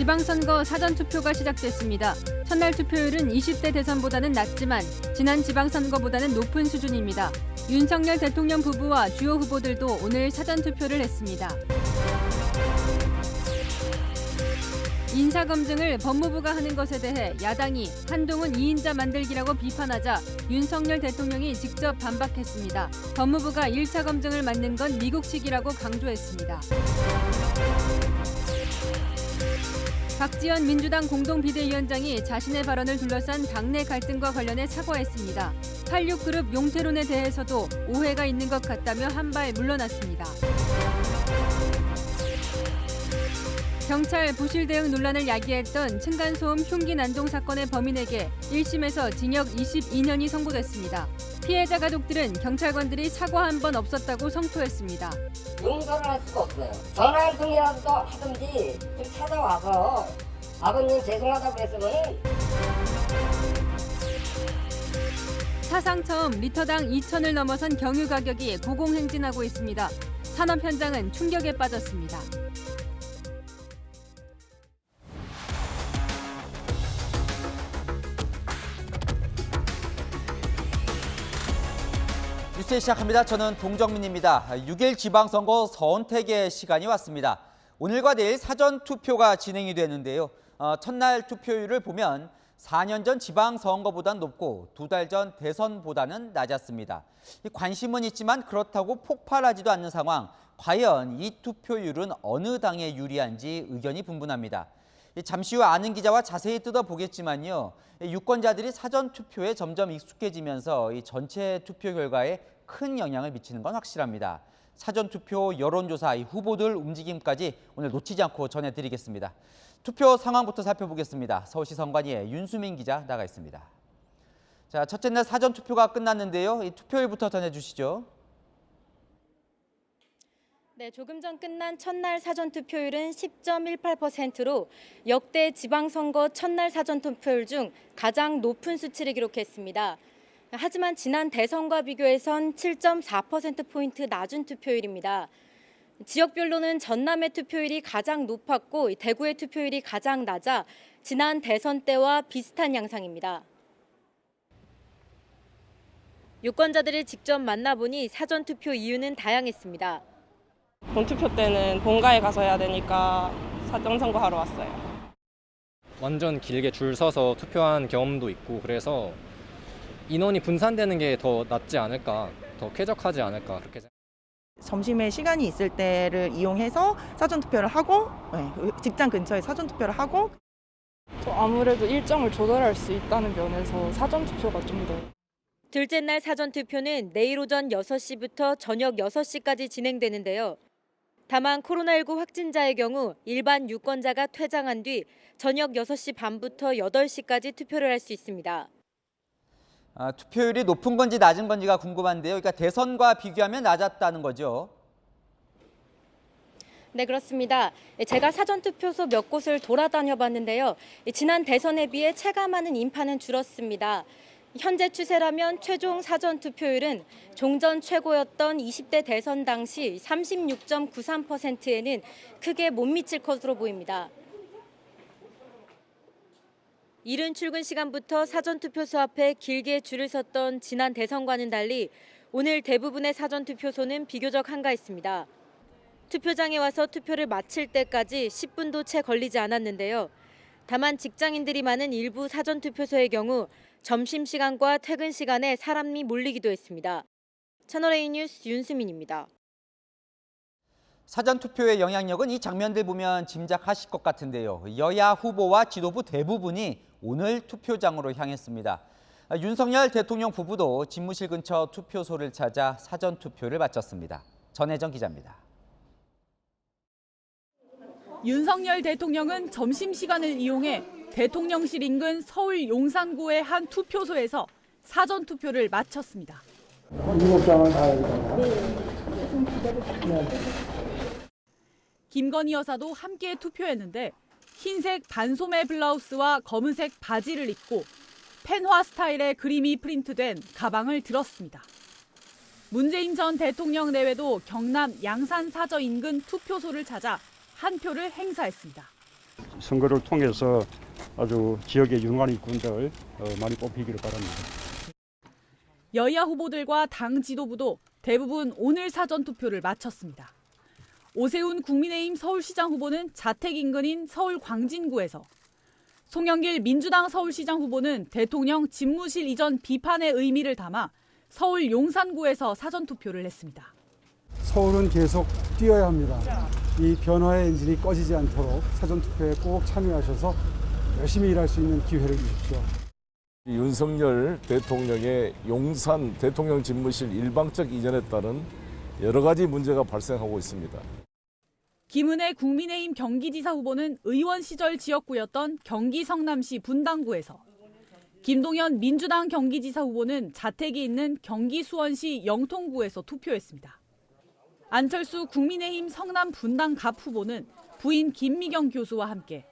지방선거 사전투표가 시작됐습니다. 첫날 투표율은 20대 대선보다는 낮지만 지난 지방선거보다는 높은 수준입니다. 윤석열 대통령 부부와 주요 후보들도 오늘 사전투표를 했습니다. 인사검증을 법무부가 하는 것에 대해 야당이 한동훈 2인자 만들기라고 비판하자 윤석열 대통령이 직접 반박했습니다. 법무부가 1차 검증을 맡는 건 미국식이라고 강조했습니다. 박지원 민주당 공동비대위원장이 자신의 발언을 둘러싼 당내 갈등과 관련해 사과했습니다. 86그룹 용태론에 대해서도 오해가 있는 것 같다며 한 발 물러났습니다. 경찰 부실 대응 논란을 야기했던 층간소음 흉기 난동 사건의 범인에게 1심에서 징역 22년이 선고됐습니다. 피해자 가족들은 경찰관들이 사과 한 번 없었다고 성토했습니다. 용서를 할 수가 없어요. 전화 한 통이라도 하든지 좀 찾아와서 아버님 죄송하다고 했으면 사상 처음 리터당 2,000을 넘어선 경유 가격이 고공행진하고 있습니다. 산업 현장은 충격에 빠졌습니다. 뉴스 시작합니다. 저는 동정민입니다. 6일 지방선거 선택의 시간이 왔습니다. 오늘과 내일 사전투표가 진행이 되는데요. 첫날 투표율을 보면 4년 전 지방선거보다는 높고 2달 전 대선보다는 낮았습니다. 관심은 있지만 그렇다고 폭발하지도 않는 상황. 과연 이 투표율은 어느 당에 유리한지 의견이 분분합니다. 잠시 후 아는 기자와 자세히 뜯어보겠지만요. 유권자들이 사전투표에 점점 익숙해지면서 이 전체 투표 결과에 큰 영향을 미치는 건 확실합니다. 사전투표 여론조사 후보들 움직임까지 오늘 놓치지 않고 전해드리겠습니다. 투표 상황부터 살펴보겠습니다. 서울시 선관위에 윤수민 기자 나가 있습니다. 자, 첫째 날 사전투표가 끝났는데요. 이 투표율부터 전해주시죠. 네, 조금 전 끝난 첫날 사전투표율은 10.18%로 역대 지방선거 첫날 사전투표율 중 가장 높은 수치를 기록했습니다. 하지만 지난 대선과 비교해선 7.4%포인트 낮은 투표율입니다. 지역별로는 전남의 투표율이 가장 높았고 대구의 투표율이 가장 낮아 지난 대선 때와 비슷한 양상입니다. 유권자들을 직접 만나보니 사전투표 이유는 다양했습니다. 본투표 때는 본가에 가서 해야 되니까 사전선거 하러 왔어요. 완전 길게 줄 서서 투표한 경험도 있고 그래서 인원이 분산되는 게 더 낫지 않을까, 더 쾌적하지 않을까 그렇게 생각합니다. 점심에 시간이 있을 때를 이용해서 사전투표를 하고 직장 근처에 사전투표를 하고 아무래도 일정을 조절할 수 있다는 면에서 사전투표가 좀 더. 둘째 날 사전투표는 내일 오전 6시부터 저녁 6시까지 진행되는데요. 다만 코로나19 확진자의 경우 일반 유권자가 퇴장한 뒤 저녁 6시 반부터 8시까지 투표를 할 수 있습니다. 투표율이 높은 건지 낮은 건지가 궁금한데요. 그러니까 대선과 비교하면 낮았다는 거죠. 네, 그렇습니다. 제가 사전투표소 몇 곳을 돌아다녀 봤는데요. 지난 대선에 비해 체감하는 인파는 줄었습니다. 현재 추세라면 최종 사전투표율은 종전 최고였던 20대 대선 당시 36.93%에는 크게 못 미칠 것으로 보입니다. 이른 출근 시간부터 사전투표소 앞에 길게 줄을 섰던 지난 대선과는 달리 오늘 대부분의 사전투표소는 비교적 한가했습니다. 투표장에 와서 투표를 마칠 때까지 10분도 채 걸리지 않았는데요. 다만 직장인들이 많은 일부 사전투표소의 경우 점심시간과 퇴근 시간에 사람이 몰리기도 했습니다. 채널A 뉴스 윤수민입니다. 사전투표의 영향력은 이 장면들 보면 짐작하실 것 같은데요. 여야 후보와 지도부 대부분이 오늘 투표장으로 향했습니다. 윤석열 대통령 부부도 집무실 근처 투표소를 찾아 사전투표를 마쳤습니다. 전혜정 기자입니다. 윤석열 대통령은 점심시간을 이용해 대통령실 인근 서울 용산구의 한 투표소에서 사전투표를 마쳤습니다. 7장은 다 여기다. 김건희 여사도 함께 투표했는데 흰색 반소매 블라우스와 검은색 바지를 입고 펜화 스타일의 그림이 프린트된 가방을 들었습니다. 문재인 전 대통령 내외도 경남 양산 사저 인근 투표소를 찾아 한 표를 행사했습니다. 선거를 통해서 아주 지역의 융한 일꾼들 많이 뽑히기를 바랍니다. 여야 후보들과 당 지도부도 대부분 오늘 사전투표를 마쳤습니다. 오세훈 국민의힘 서울시장 후보는 자택 인근인 서울 광진구에서, 송영길 민주당 서울시장 후보는 대통령 집무실 이전 비판의 의미를 담아 서울 용산구에서 사전투표를 했습니다. 서울은 계속 뛰어야 합니다. 이 변화의 엔진이 꺼지지 않도록 사전투표에 꼭 참여하셔서 열심히 일할 수 있는 기회를 주십시오. 윤석열 대통령의 용산 대통령 집무실 일방적 이전에 따른 여러 가지 문제가 발생하고 있습니다. 김은혜 국민의힘 경기지사 후보는 의원 시절 지역구였던 경기 성남시 분당구에서, 김동연 민주당 경기지사 후보는 자택이 있는 경기 수원시 영통구에서 투표했습니다. 안철수 국민의힘 성남 분당갑 후보는 부인 김미경 교수와 함께,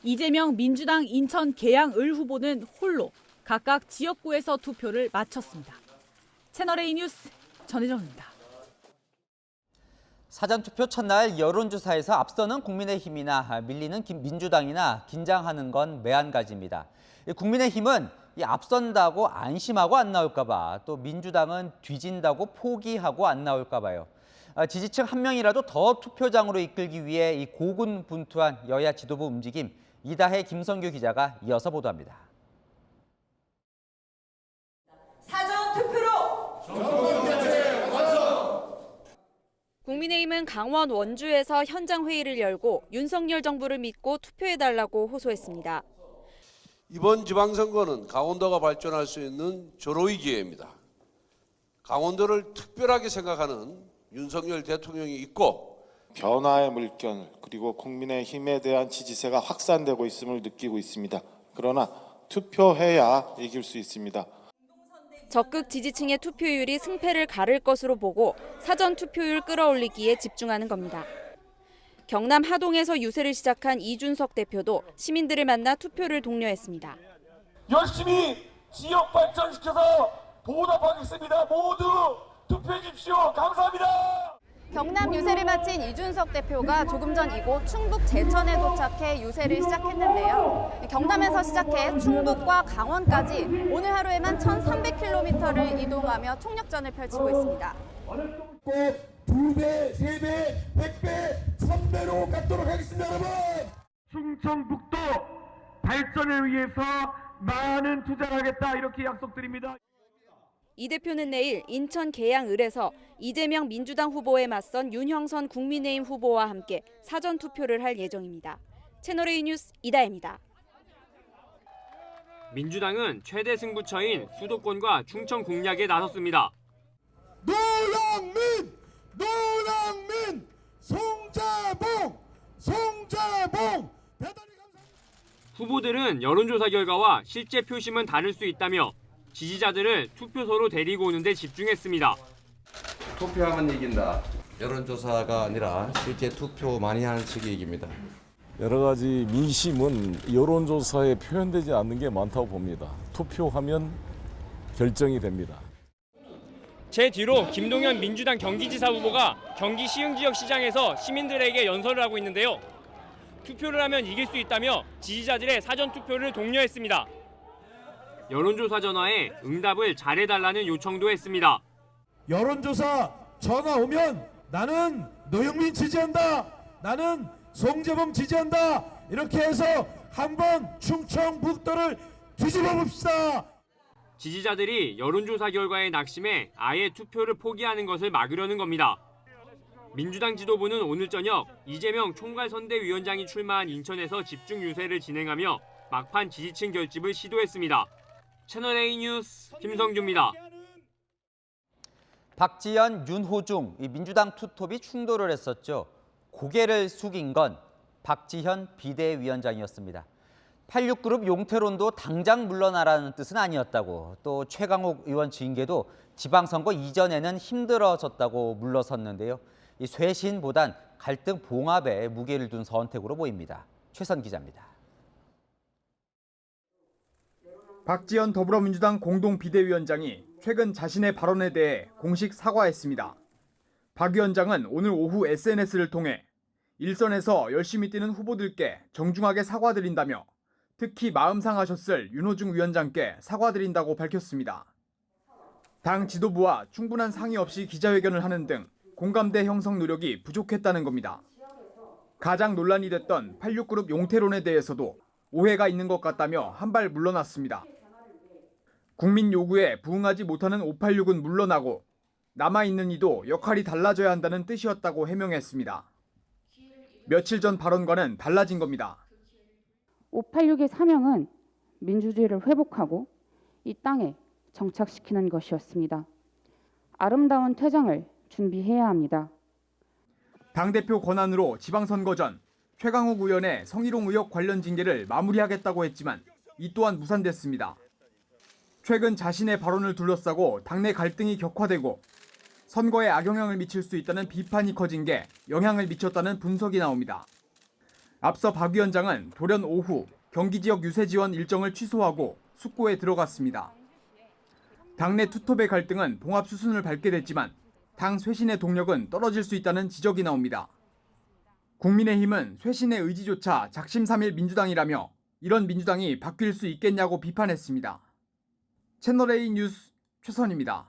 이재명 민주당 인천 계양을 후보는 홀로 각각 지역구에서 투표를 마쳤습니다. 채널A 뉴스 전혜정입니다. 사전투표 첫날 여론조사에서 앞서는 국민의힘이나 밀리는 민주당이나 긴장하는 건 매한가지입니다. 국민의힘은 앞선다고 안심하고 안 나올까 봐, 또 민주당은 뒤진다고 포기하고 안 나올까 봐요. 지지층 한 명이라도 더 투표장으로 이끌기 위해 이 고군분투한 여야 지도부 움직임, 이다혜 김성규 기자가 이어서 보도합니다. 사전투표로 정권교체 완성! 국민의힘은 강원 원주에서 현장회의를 열고 윤석열 정부를 믿고 투표해달라고 호소했습니다. 이번 지방선거는 강원도가 발전할 수 있는 절호의 기회입니다. 강원도를 특별하게 생각하는 윤석열 대통령이 있고, 변화의 물결 그리고 국민의힘에 대한 지지세가 확산되고 있음을 느끼고 있습니다. 그러나 투표해야 이길 수 있습니다. 적극 지지층의 투표율이 승패를 가를 것으로 보고 사전 투표율 끌어올리기에 집중하는 겁니다. 경남 하동에서 유세를 시작한 이준석 대표도 시민들을 만나 투표를 독려했습니다. 열심히 지역 발전시켜서 보답하겠습니다. 모두 투표해 주십시오. 감사합니다. 경남 유세를 마친 이준석 대표가 조금 전 이곳 충북 제천에 도착해 유세를 시작했는데요. 경남에서 시작해 충북과 강원까지 오늘 하루에만 1,300km를 이동하며 총력전을 펼치고 있습니다. 꼭 2배, 3배, 100배, 3배로 갖도록 하겠습니다, 여러분. 충청북도 발전을 위해서 많은 투자를 하겠다, 이렇게 약속드립니다. 이 대표는 내일 인천 계양을에서 이재명 민주당 후보에 맞선 윤형선 국민의힘 후보와 함께 사전 투표를 할 예정입니다. 채널A 뉴스 이다혜입니다. 민주당은 최대 승부처인 수도권과 충청 공략에 나섰습니다. 노량민, 송자봉. 후보들은 여론조사 결과와 실제 표심은 다를 수 있다며 지지자들을 투표소로 데리고 오는 데 집중했습니다. 투표하면 이긴다. 여론조사가 아니라 실제 투표 많이 하는 측이 이깁니다. 여러 가지 민심은 여론조사에 표현되지 않는 게 많다고 봅니다. 투표하면 결정이 됩니다. 제 뒤로 김동연 민주당 경기지사 후보가 경기 시흥지역 시장에서 시민들에게 연설을 하고 있는데요. 투표를 하면 이길 수 있다며 지지자들의 사전투표를 독려했습니다. 여론조사 전화에 응답을 잘해달라는 요청도 했습니다. 여론조사 전화 오면 나는 노영민 지지한다, 나는 송재봉 지지한다, 이렇게 해서 한번 충청북도를 뒤집어 봅시다. 지지자들이 여론조사 결과에 낙심해 아예 투표를 포기하는 것을 막으려는 겁니다. 민주당 지도부는 오늘 저녁 이재명 총괄선대위원장이 출마한 인천에서 집중 유세를 진행하며 막판 지지층 결집을 시도했습니다. 채널A 뉴스 김성규입니다. 박지현, 윤호중 이 민주당 투톱이 충돌을 했었죠. 고개를 숙인 건 박지현 비대위원장이었습니다. 86그룹 용태론도 당장 물러나라는 뜻은 아니었다고, 또 최강욱 의원 징계도 지방선거 이전에는 힘들어졌다고 물러섰는데요. 이 쇄신보단 갈등 봉합에 무게를 둔 선택으로 보입니다. 최선 기자입니다. 박지현 더불어민주당 공동비대위원장이 최근 자신의 발언에 대해 공식 사과했습니다. 박 위원장은 오늘 오후 SNS를 통해 일선에서 열심히 뛰는 후보들께 정중하게 사과드린다며 특히 마음 상하셨을 윤호중 위원장께 사과드린다고 밝혔습니다. 당 지도부와 충분한 상의 없이 기자회견을 하는 등 공감대 형성 노력이 부족했다는 겁니다. 가장 논란이 됐던 86그룹 용태론에 대해서도 오해가 있는 것 같다며 한 발 물러났습니다. 국민 요구에 부응하지 못하는 586은 물러나고 남아있는 이도 역할이 달라져야 한다는 뜻이었다고 해명했습니다. 며칠 전 발언과는 달라진 겁니다. 586의 사명은 민주주의를 회복하고 이 땅에 정착시키는 것이었습니다. 아름다운 퇴장을 준비해야 합니다. 당대표 권한으로 지방선거 전 최강욱 의원의 성희롱 의혹 관련 징계를 마무리하겠다고 했지만 이 또한 무산됐습니다. 최근 자신의 발언을 둘러싸고 당내 갈등이 격화되고 선거에 악영향을 미칠 수 있다는 비판이 커진 게 영향을 미쳤다는 분석이 나옵니다. 앞서 박 위원장은 돌연 오후 경기 지역 유세 지원 일정을 취소하고 숙고에 들어갔습니다. 당내 투톱의 갈등은 봉합 수순을 밟게 됐지만 당 쇄신의 동력은 떨어질 수 있다는 지적이 나옵니다. 국민의힘은 쇄신의 의지조차 작심삼일 민주당이라며 이런 민주당이 바뀔 수 있겠냐고 비판했습니다. 채널A 뉴스 최선입니다.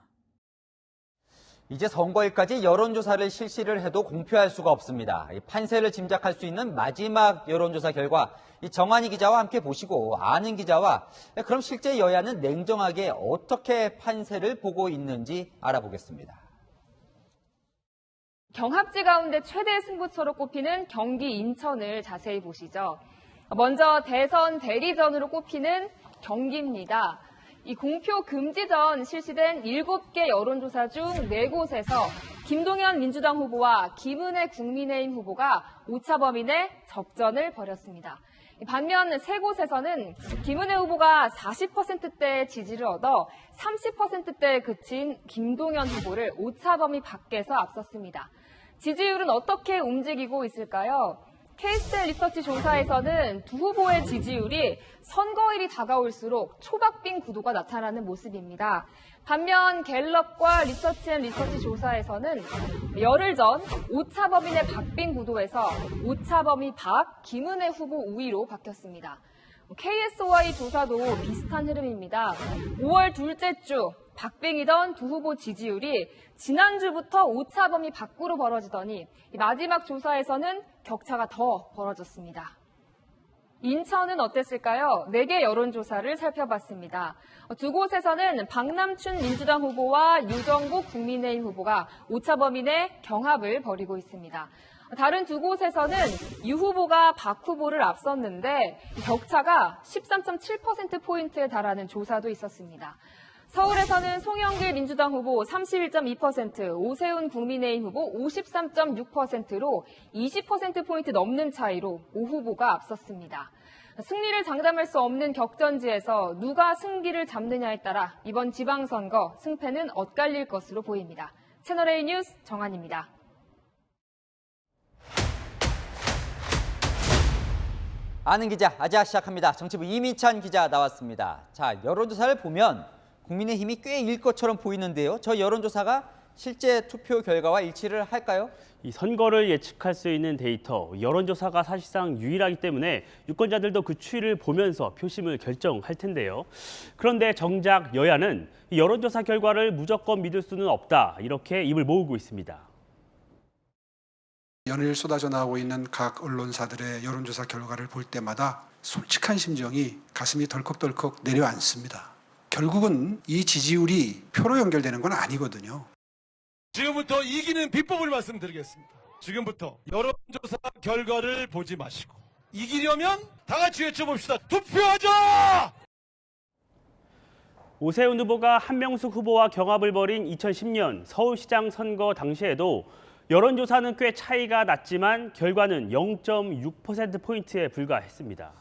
이제 선거일까지 여론조사를 실시를 해도 공표할 수가 없습니다. 판세를 짐작할 수 있는 마지막 여론조사 결과 정한희 기자와 함께 보시고 아는 기자와 그럼 실제 여야는 냉정하게 어떻게 판세를 보고 있는지 알아보겠습니다. 경합지 가운데 최대 승부처로 꼽히는 경기 인천을 자세히 보시죠. 먼저 대선 대리전으로 꼽히는 경기입니다. 이 공표 금지 전 실시된 7개 여론조사 중 4곳에서 김동연 민주당 후보와 김은혜 국민의힘 후보가 오차 범위 내 접전을 벌였습니다. 반면 3곳에서는 김은혜 후보가 40%대 지지를 얻어 30%대에 그친 김동연 후보를 오차 범위 밖에서 앞섰습니다. 지지율은 어떻게 움직이고 있을까요? K스텔 리서치 조사에서는 두 후보의 지지율이 선거일이 다가올수록 초박빙 구도가 나타나는 모습입니다. 반면 갤럽과 리서치 조사에서는 열흘 전 오차 범위 내 박빙 구도에서 오차 범위 밖 김은혜 후보 우위로 바뀌었습니다. KSOI 조사도 비슷한 흐름입니다. 5월 둘째 주 박빙이던 두 후보 지지율이 지난주부터 오차 범위 밖으로 벌어지더니 마지막 조사에서는 격차가 더 벌어졌습니다. 인천은 어땠을까요? 4개 여론조사를 살펴봤습니다. 두 곳에서는 박남춘 민주당 후보와 유정국 국민의힘 후보가 오차 범위 내 경합을 벌이고 있습니다. 다른 두 곳에서는 유 후보가 박 후보를 앞섰는데 격차가 13.7%포인트에 달하는 조사도 있었습니다. 서울에서는 송영길 민주당 후보 31.2%, 오세훈 국민의힘 후보 53.6%로 20%포인트 넘는 차이로 오 후보가 앞섰습니다. 승리를 장담할 수 없는 격전지에서 누가 승기를 잡느냐에 따라 이번 지방선거 승패는 엇갈릴 것으로 보입니다. 채널A 뉴스 정한입니다. 아는 기자 아자 시작합니다. 정치부 이민찬 기자 나왔습니다. 자, 여론조사를 보면 국민의힘이 꽤 일 것처럼 보이는데요. 저 여론조사가 실제 투표 결과와 일치를 할까요? 이 선거를 예측할 수 있는 데이터, 여론조사가 사실상 유일하기 때문에 유권자들도 그 추이를 보면서 표심을 결정할 텐데요. 그런데 정작 여야는 여론조사 결과를 무조건 믿을 수는 없다, 이렇게 입을 모으고 있습니다. 연일 쏟아져 나오고 있는 각 언론사들의 여론조사 결과를 볼 때마다 솔직한 심정이 가슴이 덜컥덜컥 내려앉습니다. 결국은 이 지지율이 표로 연결되는 건 아니거든요. 지금부터 이기는 비법을 말씀드리겠습니다. 지금부터 여론조사 결과를 보지 마시고 이기려면 다 같이 외쳐봅시다. 투표하자! 오세훈 후보가 한명숙 후보와 경합을 벌인 2010년 서울시장 선거 당시에도 여론조사는 꽤 차이가 났지만 결과는 0.6%포인트에 불과했습니다.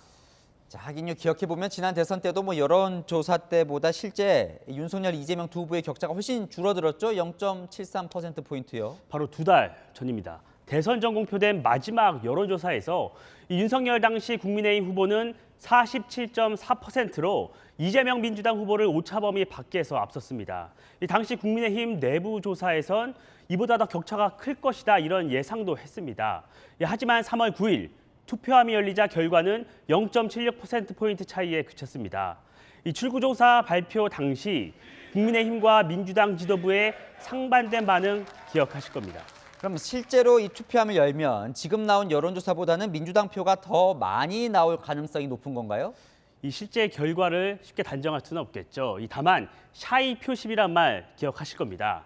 자, 하긴요, 기억해보면 지난 대선 때도 여론조사 때보다 실제 윤석열, 이재명 두 후보의 격차가 훨씬 줄어들었죠. 0.73%포인트요. 바로 2달 전입니다. 대선 전 공표된 마지막 여론조사에서 윤석열 당시 국민의힘 후보는 47.4%로 이재명 민주당 후보를 오차 범위 밖에서 앞섰습니다. 당시 국민의힘 내부 조사에선 이보다 더 격차가 클 것이다 이런 예상도 했습니다. 하지만 3월 9일 투표함이 열리자 결과는 0.76%포인트 차이에 그쳤습니다. 이 출구조사 발표 당시 국민의힘과 민주당 지도부의 상반된 반응 기억하실 겁니다. 그럼 실제로 이 투표함을 열면 지금 나온 여론조사보다는 민주당 표가 더 많이 나올 가능성이 높은 건가요? 이 실제 결과를 쉽게 단정할 수는 없겠죠. 다만 샤이 표심이란 말 기억하실 겁니다.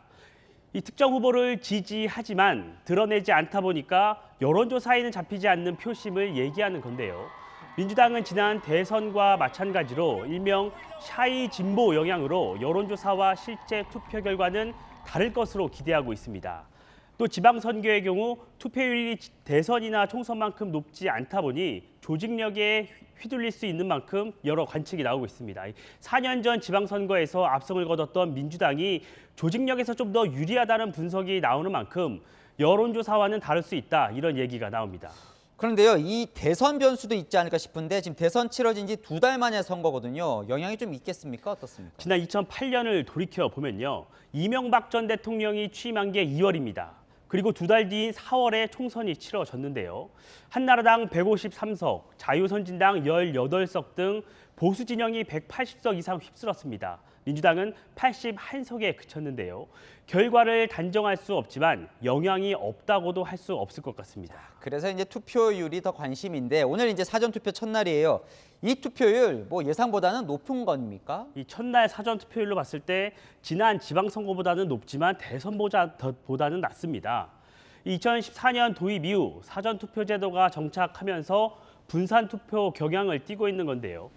이 특정 후보를 지지하지만 드러내지 않다 보니까 여론조사에는 잡히지 않는 표심을 얘기하는 건데요. 민주당은 지난 대선과 마찬가지로 일명 샤이 진보 영향으로 여론조사와 실제 투표 결과는 다를 것으로 기대하고 있습니다. 또 지방선거의 경우 투표율이 대선이나 총선만큼 높지 않다 보니 조직력에 휘둘릴 수 있는 만큼 여러 관측이 나오고 있습니다. 4년 전 지방선거에서 압승을 거뒀던 민주당이 조직력에서 좀 더 유리하다는 분석이 나오는 만큼 여론조사와는 다를 수 있다 이런 얘기가 나옵니다. 그런데요, 이 대선 변수도 있지 않을까 싶은데 지금 대선 치러진 지 2달 만에 선거거든요. 영향이 좀 있겠습니까? 어떻습니까? 지난 2008년을 돌이켜보면요. 이명박 전 대통령이 취임한 게 2월입니다. 그리고 2달 뒤인 4월에 총선이 치러졌는데요. 한나라당 153석, 자유선진당 18석 등 보수 진영이 180석 이상 휩쓸었습니다. 민주당은 81석에 그쳤는데요. 결과를 단정할 수 없지만 영향이 없다고도 할 수 없을 것 같습니다. 그래서 이제 투표율이 더 관심인데 오늘 이제 사전투표 첫날이에요. 이 투표율 예상보다는 높은 겁니까? 이 첫날 사전투표율로 봤을 때 지난 지방선거보다는 높지만 대선보다는 낮습니다. 2014년 도입 이후 사전투표제도가 정착하면서 분산투표 경향을 띠고 있는 건데요.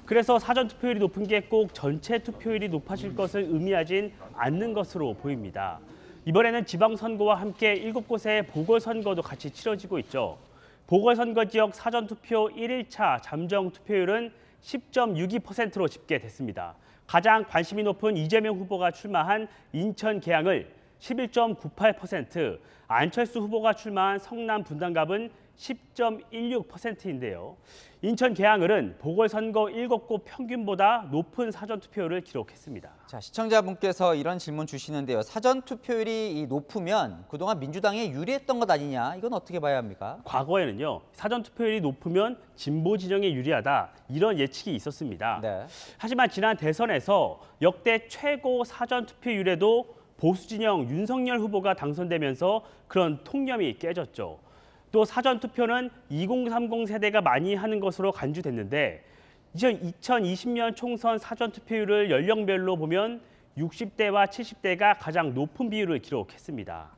그래서 사전투표율이 높은 게 꼭 전체 투표율이 높아질 것을 의미하진 않는 것으로 보입니다. 이번에는 지방선거와 함께 7곳의 보궐선거도 같이 치러지고 있죠. 보궐선거 지역 사전투표 1일차 잠정 투표율은 10.62%로 집계됐습니다. 가장 관심이 높은 이재명 후보가 출마한 인천 계양을 11.98%, 안철수 후보가 출마한 성남 분당갑은 10.16%인데요. 인천 계양을은 보궐선거 7곳 평균보다 높은 사전투표율을 기록했습니다. 자, 시청자분께서 이런 질문 주시는데요. 사전투표율이 높으면 그동안 민주당에 유리했던 것 아니냐? 이건 어떻게 봐야 합니까? 과거에는요. 사전투표율이 높으면 진보 진영에 유리하다 이런 예측이 있었습니다. 네. 하지만 지난 대선에서 역대 최고 사전투표율에도 보수 진영 윤석열 후보가 당선되면서 그런 통념이 깨졌죠. 또 사전투표는 2030 세대가 많이 하는 것으로 간주됐는데 2020년 총선 사전투표율을 연령별로 보면 60대와 70대가 가장 높은 비율을 기록했습니다.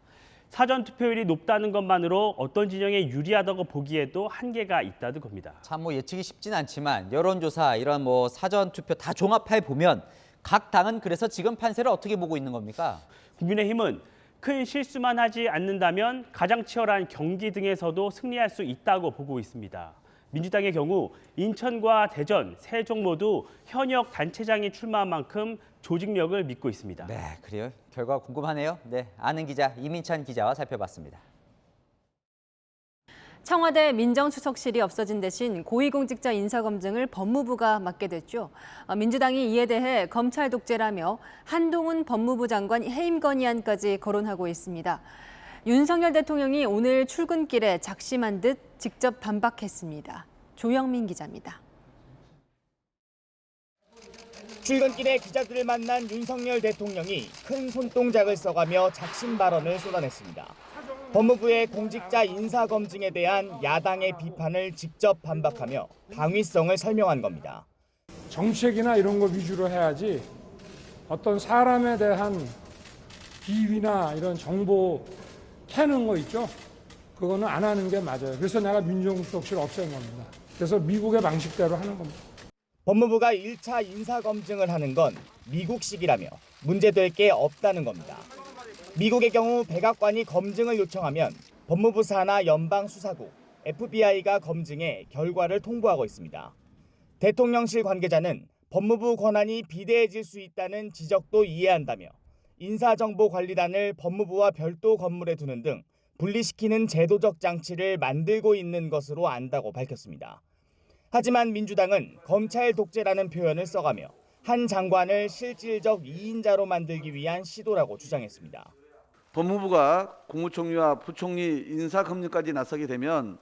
사전투표율이 높다는 것만으로 어떤 진영에 유리하다고 보기에도 한계가 있다는 겁니다. 참 예측이 쉽진 않지만 여론조사 이런 사전투표 다 종합해 보면 각 당은 그래서 지금 판세를 어떻게 보고 있는 겁니까? 국민의힘은 큰 실수만 하지 않는다면 가장 치열한 경기 등에서도 승리할 수 있다고 보고 있습니다. 민주당의 경우 인천과 대전, 세종 모두 현역 단체장이 출마한 만큼 조직력을 믿고 있습니다. 네, 그래요. 결과 궁금하네요. 네, 아는 기자 이민찬 기자와 살펴봤습니다. 청와대 민정수석실이 없어진 대신 고위공직자 인사검증을 법무부가 맡게 됐죠. 민주당이 이에 대해 검찰 독재라며 한동훈 법무부 장관 해임 건의안까지 거론하고 있습니다. 윤석열 대통령이 오늘 출근길에 작심한 듯 직접 반박했습니다. 조영민 기자입니다. 출근길에 기자들을 만난 윤석열 대통령이 큰 손동작을 써가며 작심 발언을 쏟아냈습니다. 법무부의 공직자 인사검증에 대한 야당의 비판을 직접 반박하며 당위성을 설명한 겁니다. 정책이나 이런 거 위주로 해야지 어떤 사람에 대한 비위나 이런 정보 캐는 거 있죠? 그거는 안 하는 게 맞아요. 그래서 내가 민정수석실 없앤 겁니다. 그래서 미국의 방식대로 하는 겁니다. 법무부가 1차 인사검증을 하는 건 미국식이라며 문제될 게 없다는 겁니다. 미국의 경우 백악관이 검증을 요청하면 법무부 산하 연방수사국, FBI가 검증해 결과를 통보하고 있습니다. 대통령실 관계자는 법무부 권한이 비대해질 수 있다는 지적도 이해한다며 인사정보관리단을 법무부와 별도 건물에 두는 등 분리시키는 제도적 장치를 만들고 있는 것으로 안다고 밝혔습니다. 하지만 민주당은 검찰 독재라는 표현을 써가며 한 장관을 실질적 2인자로 만들기 위한 시도라고 주장했습니다. 법무부가 국무총리와 부총리 인사검증까지 나서게 되면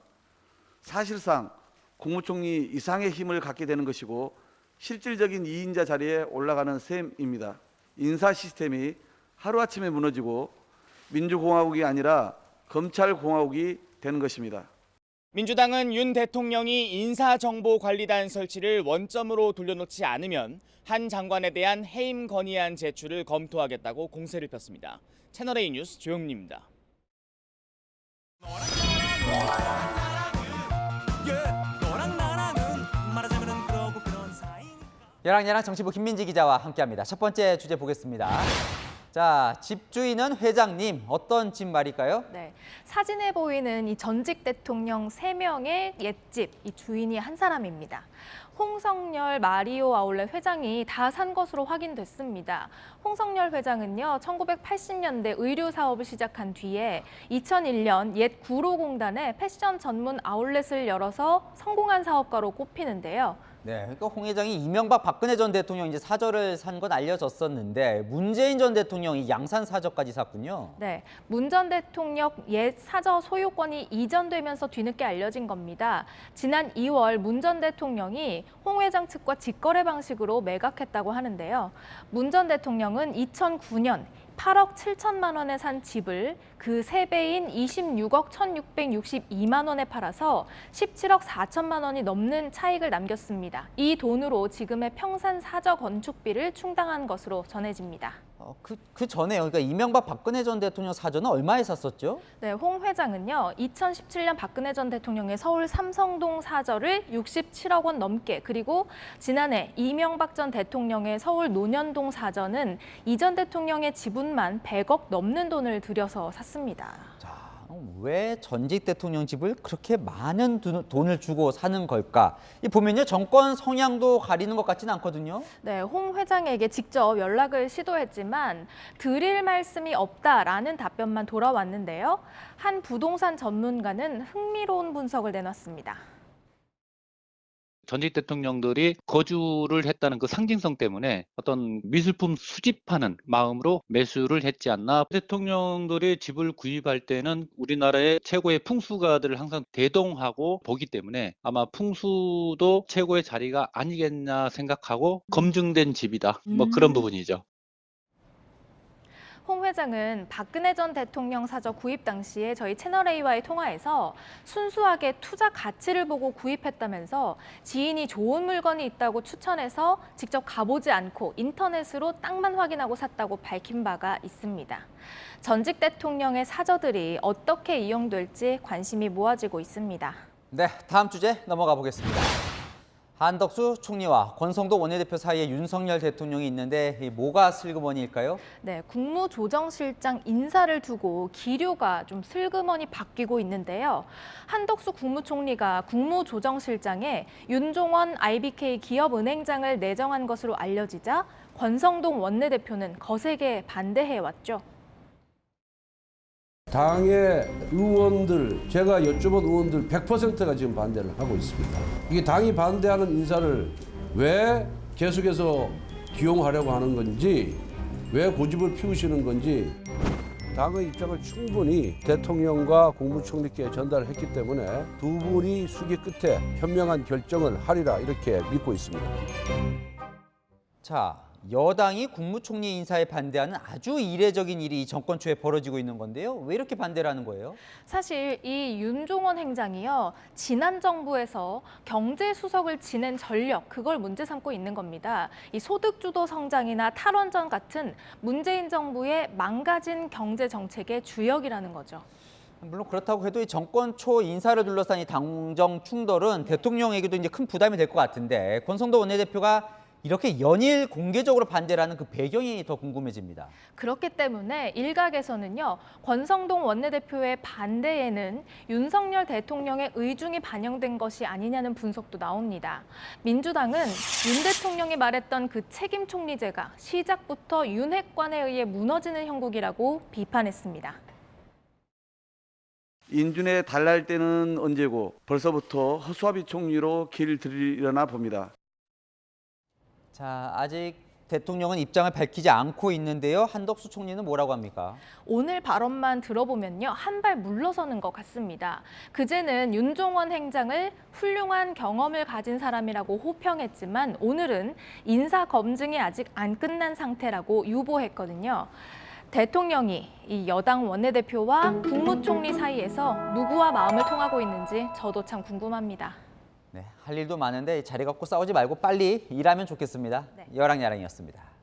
사실상 국무총리 이상의 힘을 갖게 되는 것이고 실질적인 2인자 자리에 올라가는 셈입니다. 인사 시스템이 하루아침에 무너지고 민주공화국이 아니라 검찰공화국이 되는 것입니다. 민주당은 윤 대통령이 인사정보관리단 설치를 원점으로 돌려놓지 않으면 한 장관에 대한 해임 건의안 제출을 검토하겠다고 공세를 폈습니다. 채널A 뉴스 조영민입니다. 야랑야랑 정치부 김민지 기자와 함께합니다. 첫 번째 주제 보겠습니다. 자, 집주인은 회장님, 어떤 집 말일까요? 네, 사진에 보이는 이 전직 대통령 3명의 옛집, 이 주인이 한 사람입니다. 홍성열 마리오 아울렛 회장이 다 산 것으로 확인됐습니다. 홍성열 회장은요, 1980년대 의류 사업을 시작한 뒤에 2001년 옛 구로공단에 패션 전문 아울렛을 열어서 성공한 사업가로 꼽히는데요. 네, 그러니까 홍 회장이 이명박 박근혜 전 대통령 이제 사저를 산 건 알려졌었는데 문재인 전 대통령이 양산 사저까지 샀군요. 네, 문 전 대통령 옛 사저 소유권이 이전되면서 뒤늦게 알려진 겁니다. 지난 2월 문 전 대통령이 홍 회장 측과 직거래 방식으로 매각했다고 하는데요. 문 전 대통령은 2009년 8억 7천만 원에 산 집을 그 3배인 26억 1,662만 원에 팔아서 17억 4천만 원이 넘는 차익을 남겼습니다. 이 돈으로 지금의 평산 사저 건축비를 충당한 것으로 전해집니다. 그 전에요. 그러니까 이명박 박근혜 전 대통령 사저는 얼마에 샀었죠? 네, 홍 회장은요. 2017년 박근혜 전 대통령의 서울 삼성동 사저를 67억 원 넘게, 그리고 지난해 이명박 전 대통령의 서울 논현동 사저는 이 전 대통령의 지분만 100억 넘는 돈을 들여서 샀습니다. 왜 전직 대통령 집을 그렇게 많은 돈을 주고 사는 걸까? 이 보면요, 정권 성향도 가리는 것 같지는 않거든요. 네, 홍 회장에게 직접 연락을 시도했지만 드릴 말씀이 없다라는 답변만 돌아왔는데요. 한 부동산 전문가는 흥미로운 분석을 내놨습니다. 전직 대통령들이 거주를 했다는 그 상징성 때문에 어떤 미술품 수집하는 마음으로 매수를 했지 않나. 대통령들이 집을 구입할 때는 우리나라의 최고의 풍수가들을 항상 대동하고 보기 때문에 아마 풍수도 최고의 자리가 아니겠나 생각하고 검증된 집이다. 뭐 그런 부분이죠. 홍 회장은 박근혜 전 대통령 사저 구입 당시에 저희 채널A와의 통화에서 순수하게 투자 가치를 보고 구입했다면서 지인이 좋은 물건이 있다고 추천해서 직접 가보지 않고 인터넷으로 땅만 확인하고 샀다고 밝힌 바가 있습니다. 전직 대통령의 사저들이 어떻게 이용될지 관심이 모아지고 있습니다. 네, 다음 주제 넘어가 보겠습니다. 한덕수 총리와 권성동 원내대표 사이에 윤석열 대통령이 있는데 뭐가 슬그머니일까요? 네, 국무조정실장 인사를 두고 기류가 좀 슬그머니 바뀌고 있는데요. 한덕수 국무총리가 국무조정실장에 윤종원 IBK 기업은행장을 내정한 것으로 알려지자 권성동 원내대표는 거세게 반대해왔죠. 당의 의원들, 제가 여쭤본 의원들 100%가 지금 반대를 하고 있습니다. 이게 당이 반대하는 인사를 왜 계속해서 기용하려고 하는 건지, 왜 고집을 피우시는 건지 당의 입장을 충분히 대통령과 국무총리께 전달했기 때문에 두 분이 수기 끝에 현명한 결정을 하리라 이렇게 믿고 있습니다. 자, 여당이 국무총리 인사에 반대하는 아주 이례적인 일이 이 정권 초에 벌어지고 있는 건데요. 왜 이렇게 반대를 하는 거예요? 사실 이 윤종원 행장이요, 지난 정부에서 경제수석을 지낸 전력, 그걸 문제 삼고 있는 겁니다. 이 소득주도 성장이나 탈원전 같은 문재인 정부의 망가진 경제정책의 주역이라는 거죠. 물론 그렇다고 해도 이 정권 초 인사를 둘러싼 이 당정 충돌은 대통령에게도 이제 큰 부담이 될 것 같은데, 권성동 원내대표가 이렇게 연일 공개적으로 반대를 하는 그 배경이 더 궁금해집니다. 그렇기 때문에 일각에서는요, 권성동 원내대표의 반대에는 윤석열 대통령의 의중이 반영된 것이 아니냐는 분석도 나옵니다. 민주당은 윤 대통령이 말했던 그 책임 총리제가 시작부터 윤핵관에 의해 무너지는 형국이라고 비판했습니다. 인준에 달랄 때는 언제고 벌써부터 허수아비 총리로 길 들이려나 봅니다. 자, 아직 대통령은 입장을 밝히지 않고 있는데요. 한덕수 총리는 뭐라고 합니까? 오늘 발언만 들어보면요, 한 발 물러서는 것 같습니다. 그제는 윤종원 행장을 훌륭한 경험을 가진 사람이라고 호평했지만 오늘은 인사 검증이 아직 안 끝난 상태라고 유보했거든요. 대통령이 이 여당 원내대표와 국무총리 사이에서 누구와 마음을 통하고 있는지 저도 참 궁금합니다. 네, 할 일도 많은데 자리 갖고 싸우지 말고 빨리 일하면 좋겠습니다. 여랑야랑이었습니다.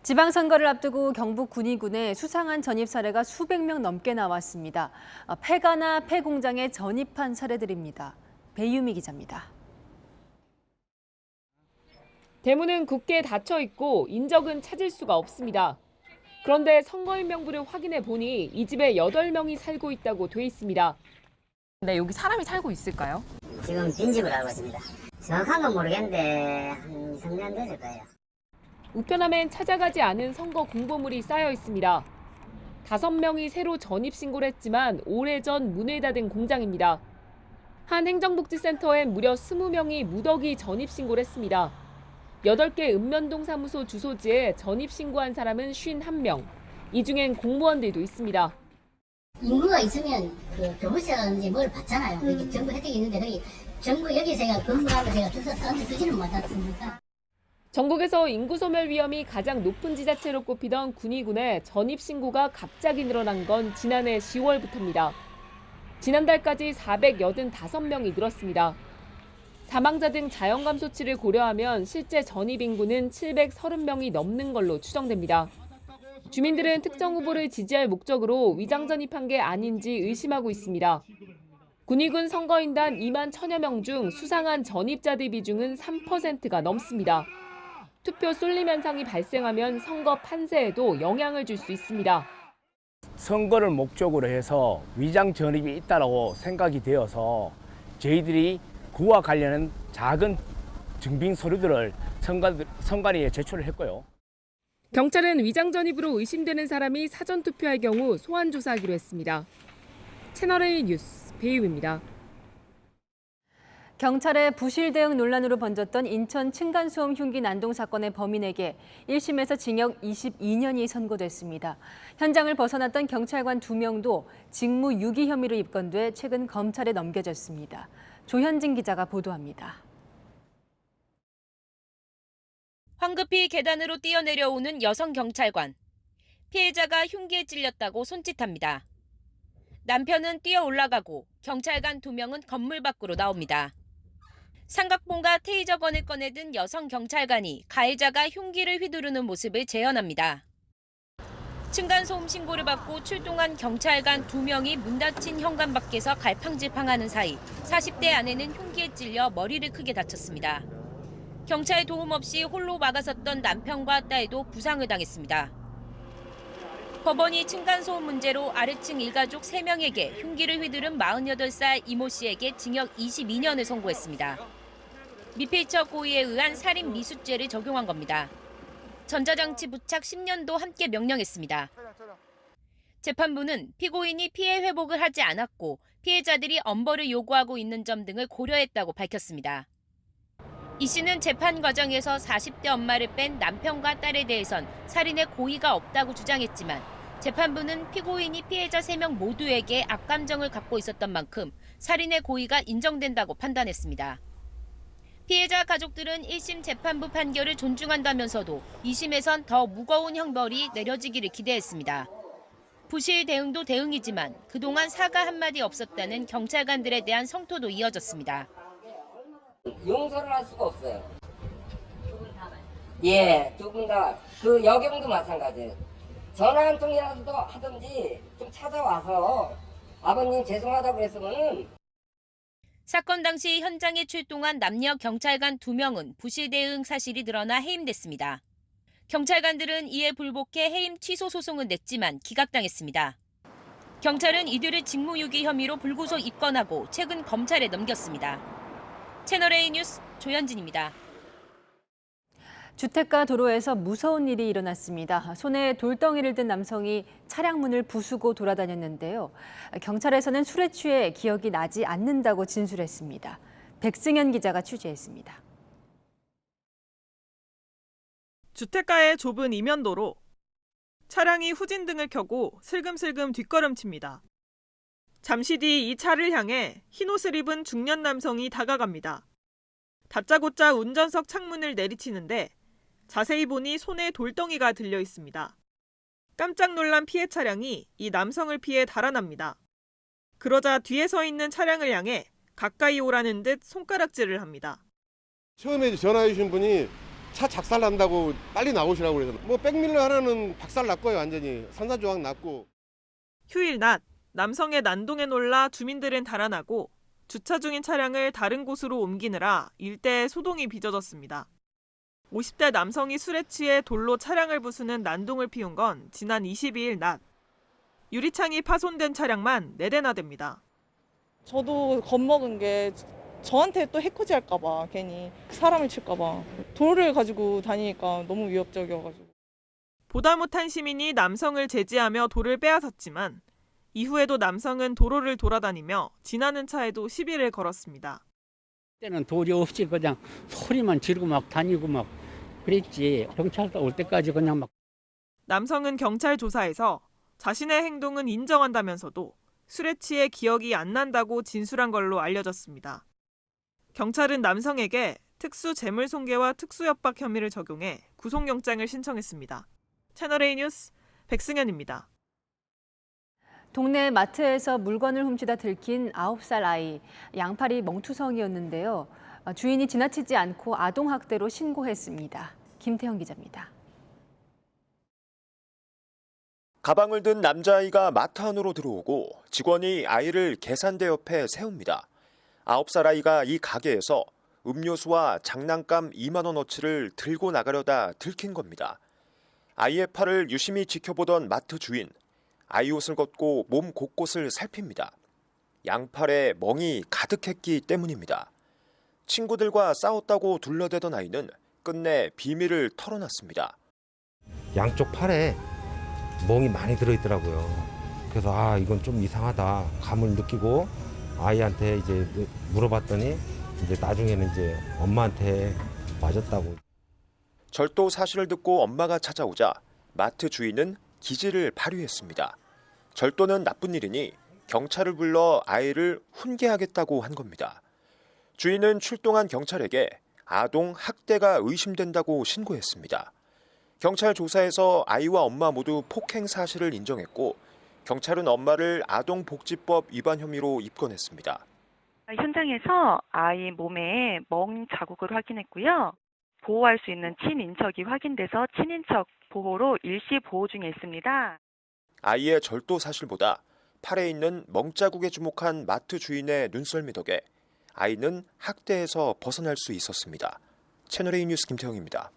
지방선거를 앞두고 경북 군위군에 수상한 전입 사례가 수백 명 넘게 나왔습니다. 폐가나 폐공장에 전입한 사례들입니다. 배유미 기자입니다. 대문은 굳게 닫혀 있고 인적은 찾을 수가 없습니다. 그런데 선거인 명부를 확인해 보니 이 집에 8명이 살고 있다고 돼 있습니다. 네, 여기 사람이 살고 있을까요? 지금 빈집을 알고 있습니다. 정확한 건 모르겠는데 한 2~3년 됐을 거예요. 우편함엔 찾아가지 않은 선거 공보물이 쌓여 있습니다. 5명이 새로 전입 신고를 했지만 오래전 문을 닫은 공장입니다. 한 행정복지센터엔 무려 20명이 무더기 전입 신고를 했습니다. 8개 읍면동 사무소 주소지에 전입 신고한 사람은 51명. 이 중엔 공무원들도 있습니다. 인구가 있으면 그 교부세라든지 뭘 받잖아요. 그게 정부 혜택이 있는데 거기 정부 여기 제가 근무하고 제가 주소 던져주지는 못했습니까? 전국에서 인구 소멸 위험이 가장 높은 지자체로 꼽히던 군위군에 전입 신고가 갑자기 늘어난 건 지난해 10월부터입니다. 지난달까지 485명이 늘었습니다. 사망자 등 자연감 소치를 고려하면 실제 전입 인구는 730명이 넘는 걸로 추정됩니다. 주민들은 특정 후보를 지지할 목적으로 위장 전입한 게 아닌지 의심하고 있습니다. 군위군 선거인단 2만 1000여 명 중 수상한 전입자들 비중은 3%가 넘습니다. 투표 쏠림 현상이 발생하면 선거 판세에도 영향을 줄 수 있습니다. 선거를 목적으로 해서 위장 전입이 있다고 생각이 되어서 저희들이 그와 관련한 작은 증빙 서류들을 선관위에 제출을 했고요. 경찰은 위장 전입으로 의심되는 사람이 사전 투표할 경우 소환 조사하기로 했습니다. 채널A 뉴스 배유입니다. 경찰의 부실 대응 논란으로 번졌던 인천 층간소음 흉기 난동 사건의 범인에게 1심에서 징역 22년이 선고됐습니다. 현장을 벗어났던 경찰관 2명도 직무 유기 혐의로 입건돼 최근 검찰에 넘겨졌습니다. 조현진 기자가 보도합니다. 황급히 계단으로 뛰어내려오는 여성 경찰관. 피해자가 흉기에 찔렸다고 손짓합니다. 남편은 뛰어 올라가고 경찰관 2명은 건물 밖으로 나옵니다. 삼각봉과 테이저건을 꺼내든 여성 경찰관이 가해자가 흉기를 휘두르는 모습을 재현합니다. 층간소음 신고를 받고 출동한 경찰관 2명이 문 닫힌 현관 밖에서 갈팡질팡하는 사이 40대 아내는 흉기에 찔려 머리를 크게 다쳤습니다. 경찰 도움 없이 홀로 막아섰던 남편과 딸도 부상을 당했습니다. 법원이 층간소음 문제로 아래층 일가족 3명에게 흉기를 휘두른 48살 이모 씨에게 징역 22년을 선고했습니다. 미필적 고의에 의한 살인 미수죄를 적용한 겁니다. 전자장치 부착 10년도 함께 명령했습니다. 재판부는 피고인이 피해 회복을 하지 않았고 피해자들이 엄벌을 요구하고 있는 점 등을 고려했다고 밝혔습니다. 이 씨는 재판 과정에서 40대 엄마를 뺀 남편과 딸에 대해선 살인의 고의가 없다고 주장했지만 재판부는 피고인이 피해자 3명 모두에게 악감정을 갖고 있었던 만큼 살인의 고의가 인정된다고 판단했습니다. 피해자 가족들은 1심 재판부 판결을 존중한다면서도 2심에선 더 무거운 형벌이 내려지기를 기대했습니다. 부실 대응도 대응이지만 그동안 사과 한마디 없었다는 경찰관들에 대한 성토도 이어졌습니다. 용서를 할 수가 없어요. 예, 두 분 다. 그 여경도 마찬가지예요. 전화 한 통이라도 하든지 좀 찾아와서 아버님 죄송하다고 했으면은. 사건 당시 현장에 출동한 남녀 경찰관 2명은 부실 대응 사실이 드러나 해임됐습니다. 경찰관들은 이에 불복해 해임 취소 소송은 냈지만 기각당했습니다. 경찰은 이들을 직무유기 혐의로 불구속 입건하고 최근 검찰에 넘겼습니다. 채널A 뉴스 조현진입니다. 주택가 도로에서 무서운 일이 일어났습니다. 손에 돌덩이를 든 남성이 차량 문을 부수고 돌아다녔는데요. 경찰에서는 술에 취해 기억이 나지 않는다고 진술했습니다. 백승현 기자가 취재했습니다. 주택가의 좁은 이면도로 차량이 후진등을 켜고 슬금슬금 뒷걸음칩니다. 잠시 뒤 이 차를 향해 흰옷을 입은 중년 남성이 다가갑니다. 다짜고짜 운전석 창문을 내리치는데 자세히 보니 손에 돌덩이가 들려 있습니다. 깜짝 놀란 피해 차량이 이 남성을 피해 달아납니다. 그러자 뒤에 서 있는 차량을 향해 가까이 오라는 듯 손가락질을 합니다. 처음에 전화해 주신 분이 차 작살 난다고 빨리 나오시라고 그래서 뭐 백밀러 하나는 박살 났고요. 완전히 산산조각 났고. 휴일 낮 남성의 난동에 놀라 주민들은 달아나고 주차 중인 차량을 다른 곳으로 옮기느라 일대에 소동이 빚어졌습니다. 50대 남성이 술에 취해 돌로 차량을 부수는 난동을 피운 건 지난 22일 낮. 유리창이 파손된 차량만 4대나 됩니다. 저도 겁먹은 게 저한테 또 해코지 할까 봐 괜히 사람을 칠까 봐 돌을 가지고 다니니까 너무 위협적이어가지고. 보다 못한 시민이 남성을 제지하며 돌을 빼앗았지만 이후에도 남성은 도로를 돌아다니며 지나는 차에도 시비를 걸었습니다. 그때는 돌이 없이 그냥 소리만 지르고 막 다니고 막 그랬지. 경찰서 올 때까지 그냥 막. 남성은 경찰 조사에서 자신의 행동은 인정한다면서도 술에 취해 기억이 안 난다고 진술한 걸로 알려졌습니다. 경찰은 남성에게 특수 재물손괴와 특수협박 혐의를 적용해 구속영장을 신청했습니다. 채널A 뉴스 백승현입니다. 동네 마트에서 물건을 훔치다 들킨 9살 아이, 양팔이 멍투성이었는데요. 주인이 지나치지 않고 아동학대로 신고했습니다. 김태형 기자입니다. 가방을 든 남자아이가 마트 안으로 들어오고 직원이 아이를 계산대 옆에 세웁니다. 9살 아이가 이 가게에서 음료수와 장난감 2만 원어치를 들고 나가려다 들킨 겁니다. 아이의 팔을 유심히 지켜보던 마트 주인. 아이 옷을 걷고 몸 곳곳을 살핍니다. 양팔에 멍이 가득했기 때문입니다. 친구들과 싸웠다고 둘러대던 아이는 끝내 비밀을 털어놨습니다. 양쪽 팔에 멍이 많이 들어있더라고요. 그래서 이건 좀 이상하다 감을 느끼고 아이한테 이제 물어봤더니 이제 나중에는 이제 엄마한테 맞았다고. 절도 사실을 듣고 엄마가 찾아오자 마트 주인은 기지를 발휘했습니다. 절도는 나쁜 일이니 경찰을 불러 아이를 훈계하겠다고 한 겁니다. 주인은 출동한 경찰에게 아동 학대가 의심된다고 신고했습니다. 경찰 조사에서 아이와 엄마 모두 폭행 사실을 인정했고 경찰은 엄마를 아동복지법 위반 혐의로 입건했습니다. 현장에서 아이 몸에 멍 자국을 확인했고요. 보호할 수 있는 친인척이 확인돼서 친인척 보호로 일시 보호 중에 있습니다. 아이의 절도 사실보다 팔에 있는 멍자국에 주목한 마트 주인의 눈썰미 덕에 아이는 학대에서 벗어날 수 있었습니다. 채널A 뉴스 김태형입니다.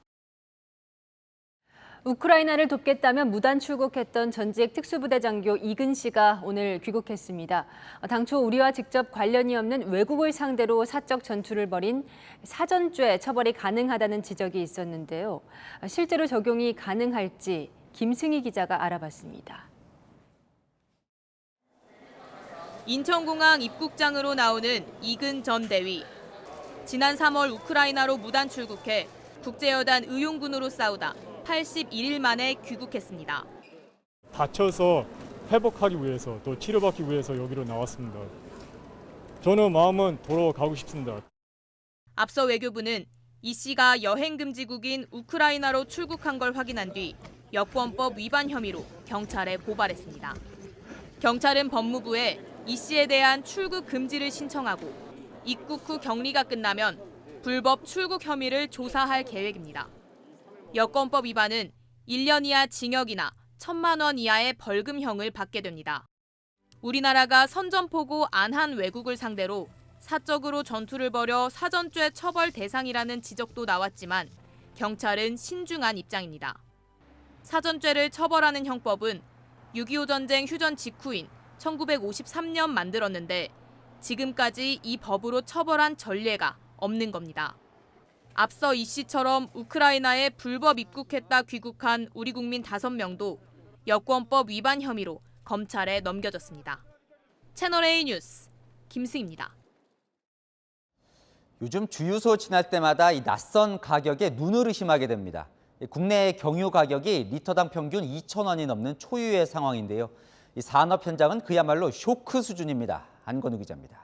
우크라이나를 돕겠다며 무단 출국했던 전직 특수부대 장교 이근 씨가 오늘 귀국했습니다. 당초 우리와 직접 관련이 없는 외국을 상대로 사적 전투를 벌인 사전죄 처벌이 가능하다는 지적이 있었는데요. 실제로 적용이 가능할지 김승희 기자가 알아봤습니다. 인천공항 입국장으로 나오는 이근 전 대위. 지난 3월 우크라이나로 무단 출국해 국제여단 의용군으로 싸우다 81일 만에 귀국했습니다. 다쳐서 회복하기 위해서 또 치료받기 위해서 여기로 나왔습니다. 저는 마음은 돌아가고 싶습니다. 앞서 외교부는 이 씨가 여행금지국인 우크라이나로 출국한 걸 확인한 뒤 여권법 위반 혐의로 경찰에 고발했습니다. 경찰은 법무부에 이 씨에 대한 출국 금지를 신청하고 입국 후 격리가 끝나면 불법 출국 혐의를 조사할 계획입니다. 여권법 위반은 1년 이하 징역이나 1,000만 원 이하의 벌금형을 받게 됩니다. 우리나라가 선전포고 안한 외국을 상대로 사적으로 전투를 벌여 사전죄 처벌 대상이라는 지적도 나왔지만 경찰은 신중한 입장입니다. 사전죄를 처벌하는 형법은 6.25 전쟁 휴전 직후인 1953년 만들었는데 지금까지 이 법으로 처벌한 전례가 없는 겁니다. 앞서 이 씨처럼 우크라이나에 불법 입국했다 귀국한 우리 국민 5명도 여권법 위반 혐의로 검찰에 넘겨졌습니다. 채널A 뉴스 김승희입니다. 요즘 주유소 지날 때마다 이 낯선 가격에 눈을 의심하게 됩니다. 국내 경유 가격이 리터당 평균 2,000원이 넘는 초유의 상황인데요. 이 산업 현장은 그야말로 쇼크 수준입니다. 안건우 기자입니다.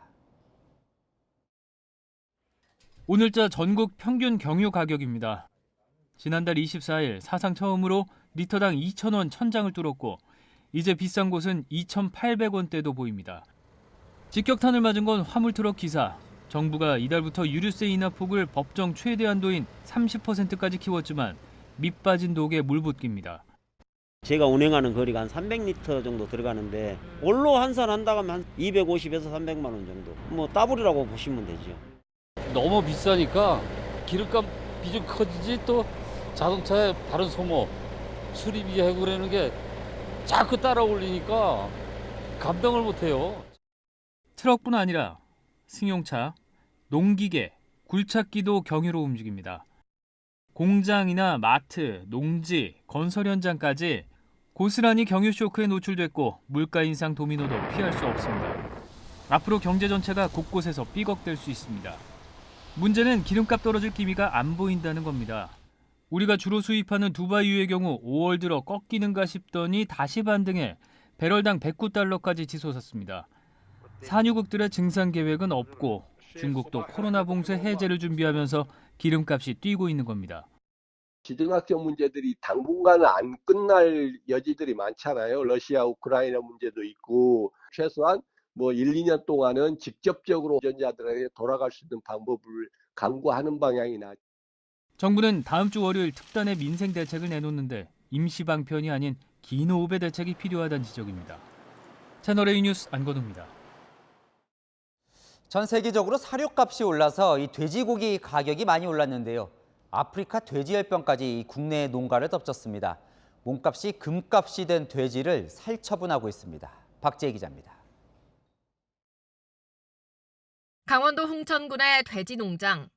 오늘자 전국 평균 경유 가격입니다. 지난달 24일 사상 처음으로 리터당 2,000원 천장을 뚫었고 이제 비싼 곳은 2,800원대도 보입니다. 직격탄을 맞은 건 화물트럭 기사. 정부가 이달부터 유류세 인하폭을 법정 최대 한도인 30%까지 키웠지만 밑빠진 독에 물 붓기입니다. 제가 운행하는 거리가 한 300리터 정도 들어가는데 올로 환산 한다고 하면 한 250에서 300만 원 정도. 뭐 따블이라고 보시면 되죠. 너무 비싸니까 기름값이 좀 커지지 또 자동차의 다른 소모, 수리비 하고 그러는 게 자꾸 따라 올리니까 감당을 못해요. 트럭뿐 아니라 승용차, 농기계, 굴착기도 경유로 움직입니다. 공장이나 마트, 농지, 건설 현장까지 고스란히 경유 쇼크에 노출됐고 물가 인상 도미노도 피할 수 없습니다. 앞으로 경제 전체가 곳곳에서 삐걱댈 수 있습니다. 문제는 기름값 떨어질 기미가 안 보인다는 겁니다. 우리가 주로 수입하는 두바이유의 경우 5월 들어 꺾이는가 싶더니 다시 반등해 배럴당 109달러까지 치솟았습니다. 산유국들의 증산 계획은 없고 중국도 코로나 봉쇄 해제를 준비하면서 기름값이 뛰고 있는 겁니다. 지정학적 문제들이 당분간은 안 끝날 여지들이 많잖아요. 러시아, 우크라이나 문제도 있고 최소한 뭐 1, 2년 동안은 직접적으로 운전자들에게 돌아갈 수 있는 방법을 강구하는 방향이 낫죠. 정부는 다음 주 월요일 특단의 민생 대책을 내놓는데 임시 방편이 아닌 긴 호흡의 대책이 필요하다는 지적입니다. 채널A 뉴스 안건우입니다. 전 세계적으로 사료값이 올라서 이 돼지고기 가격이 많이 올랐는데요. 아프리카 돼지열병까지 국내 농가를 덮쳤습니다. 몸값이 금값이 된 돼지를 살처분하고 있습니다. 박재희 기자입니다. 강원도 홍천군의 돼지 농장.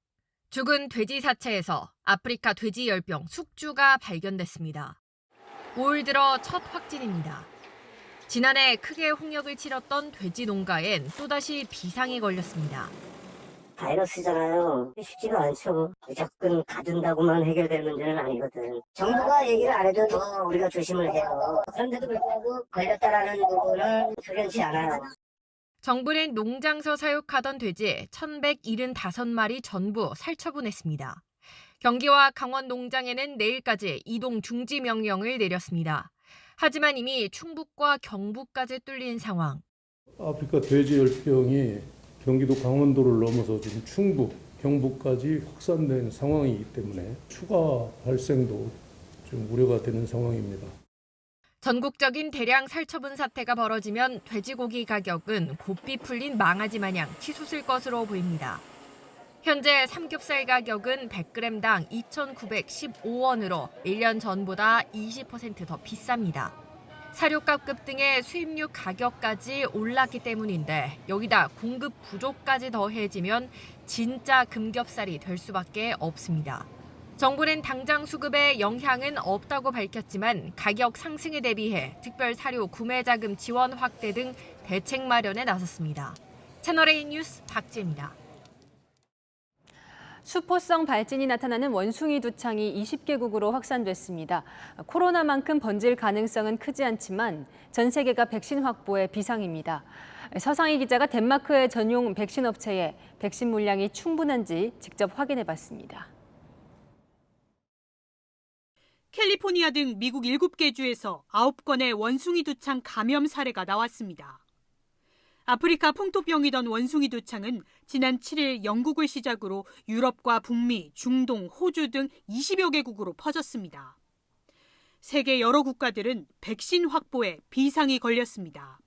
죽은 돼지 사체에서 아프리카 돼지열병 숙주가 발견됐습니다. 올 들어 첫 확진입니다. 지난해 크게 홍역을 치렀던 돼지 농가엔 또다시 비상이 걸렸습니다. 바이러스잖아요. 쉽지가 않죠. 무조건 가둔다고만 해결될 문제는 아니거든. 정부가 얘기를 안 해도 더 우리가 조심을 해요. 그런데도 불구하고 걸렸다라는 부분은 석연치 않아요. 정부는 농장에서 사육하던 돼지 1,175마리 전부 살처분했습니다. 경기와 강원 농장에는 내일까지 이동 중지 명령을 내렸습니다. 하지만 이미 충북과 경북까지 뚫린 상황. 아프리카 돼지열병이 경기도 강원도를 넘어서 지금 충북, 경북까지 확산된 상황이기 때문에 추가 발생도 좀 우려가 되는 상황입니다. 전국적인 대량 살처분 사태가 벌어지면 돼지고기 가격은 곱비 풀린 망아지 마냥 치솟을 것으로 보입니다. 현재 삼겹살 가격은 100g당 2,915원으로 1년 전보다 20% 더 비쌉니다. 사료값 급등에 수입육 가격까지 올랐기 때문인데 여기다 공급 부족까지 더해지면 진짜 금겹살이 될 수밖에 없습니다. 정부는 당장 수급에 영향은 없다고 밝혔지만 가격 상승에 대비해 특별 사료 구매 자금 지원 확대 등 대책 마련에 나섰습니다. 채널A 뉴스 박지혜입니다. 수포성 발진이 나타나는 원숭이 두창이 20개국으로 확산됐습니다. 코로나만큼 번질 가능성은 크지 않지만 전 세계가 백신 확보에 비상입니다. 서상희 기자가 덴마크의 전용 백신 업체에 백신 물량이 충분한지 직접 확인해봤습니다. 캘리포니아 등 미국 7개 주에서 9건의 원숭이 두창 감염 사례가 나왔습니다. 아프리카 풍토병이던 원숭이 두창은 지난 7일 영국을 시작으로 유럽과 북미, 중동, 호주 등 20여 개국으로 퍼졌습니다. 세계 여러 국가들은 백신 확보에 비상이 걸렸습니다.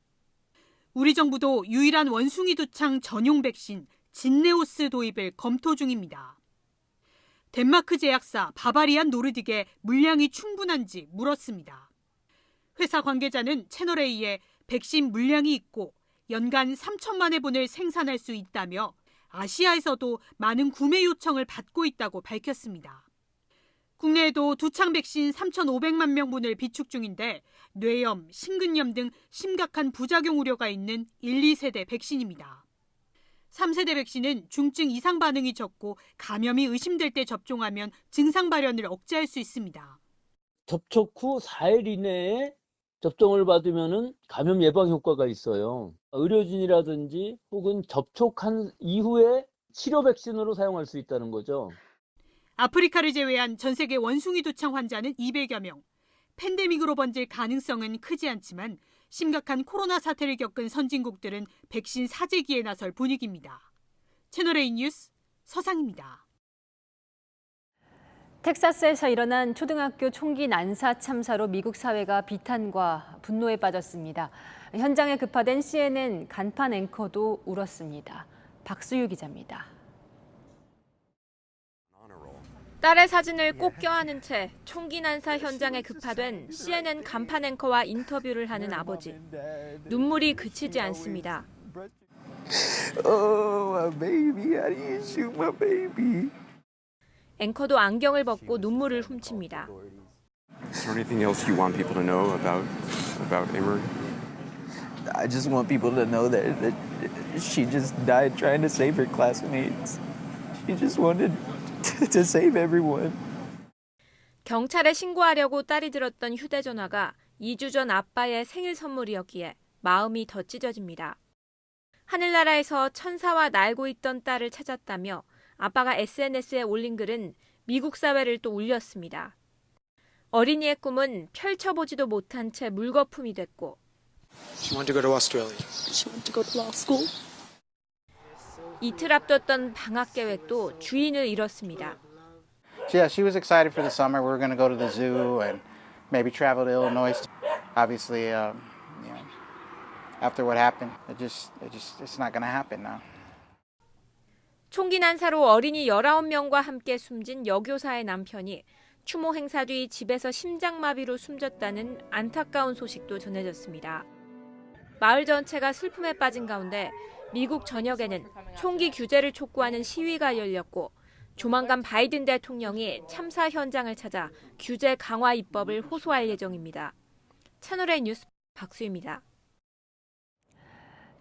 우리 정부도 유일한 원숭이 두창 전용 백신 진네오스 도입을 검토 중입니다. 덴마크 제약사 바바리안 노르딕에 물량이 충분한지 물었습니다. 회사 관계자는 채널A에 백신 물량이 있고 연간 3천만 회분을 생산할 수 있다며 아시아에서도 많은 구매 요청을 받고 있다고 밝혔습니다. 국내에도 두창 백신 3,500만 명분을 비축 중인데 뇌염, 심근염 등 심각한 부작용 우려가 있는 1, 2세대 백신입니다. 3세대 백신은 중증 이상 반응이 적고 감염이 의심될 때 접종하면 증상 발현을 억제할 수 있습니다. 접촉 후 4일 이내에 접종을 받으면은 감염 예방 효과가 있어요. 의료진이라든지 혹은 접촉한 이후에 치료 백신으로 사용할 수 있다는 거죠. 아프리카를 제외한 전 세계 원숭이 두창 환자는 200여 명. 팬데믹으로 번질 가능성은 크지 않지만 심각한 코로나 사태를 겪은 선진국들은 백신 사재기에 나설 분위기입니다. 채널A 뉴스 서상입니다. 텍사스에서 일어난 초등학교 총기 난사 참사로 미국 사회가 비탄과 분노에 빠졌습니다. 현장에 급파된 CNN 간판 앵커도 울었습니다. 박수유 기자입니다. 딸의 사진을 꼭 껴안은 채 총기 난사 현장에 급파된 CNN 간판 앵커와 인터뷰를 하는 아버지. 눈물이 그치지 않습니다. Oh, my baby, how do you shoot my baby? 앵커도 안경을 벗고 눈물을 훔칩니다. Is there anything else you want people to know about Emery? I just want people to know that she just died trying to save her classmates. She just wanted to save everyone. 경찰에 신고하려고 딸이 들었던 휴대전화가 2주 전 아빠의 생일 선물이었기에 마음이 더 찢어집니다. 하늘나라에서 천사와 날고 있던 딸을 찾았다며 아빠가 SNS에 올린 글은 미국 사회를 또 울렸습니다. 어린이의 꿈은 펼쳐보지도 못한 채 물거품이 됐고 She wanted to go to Australia. She wanted to go to law school. 이틀 앞뒀던 방학 계획도 주인을 잃었습니다. Yeah, she was excited for the summer. We were going to go to the zoo and maybe travel to Illinois. Obviously, after what happened, it's not going to happen now. 총기 난사로 어린이 19명과 함께 숨진 여교사의 남편이 추모 행사 뒤 집에서 심장마비로 숨졌다는 안타까운 소식도 전해졌습니다. 마을 전체가 슬픔에 빠진 가운데 미국 전역에는 총기 규제를 촉구하는 시위가 열렸고 조만간 바이든 대통령이 참사 현장을 찾아 규제 강화 입법을 호소할 예정입니다. 채널A 뉴스 박수입니다.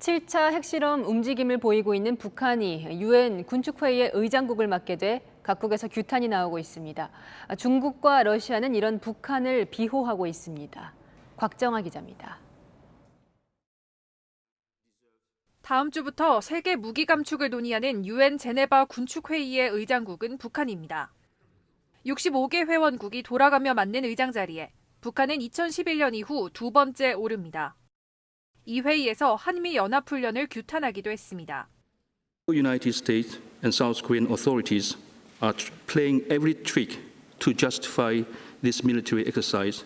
7차 핵실험 움직임을 보이고 있는 북한이 UN 군축회의의 의장국을 맡게 돼 각국에서 규탄이 나오고 있습니다. 중국과 러시아는 이런 북한을 비호하고 있습니다. 곽정아 기자입니다. 다음 주부터 세계 무기 감축을 논의하는 UN 제네바 군축회의의 의장국은 북한입니다. 65개 회원국이 돌아가며 맡는 의장 자리에 북한은 2011년 이후 두 번째 오릅니다. 이 회의에서 한미 연합훈련을 규탄하기도 했습니다. United States and South Korean authorities are playing every trick to justify this military exercise.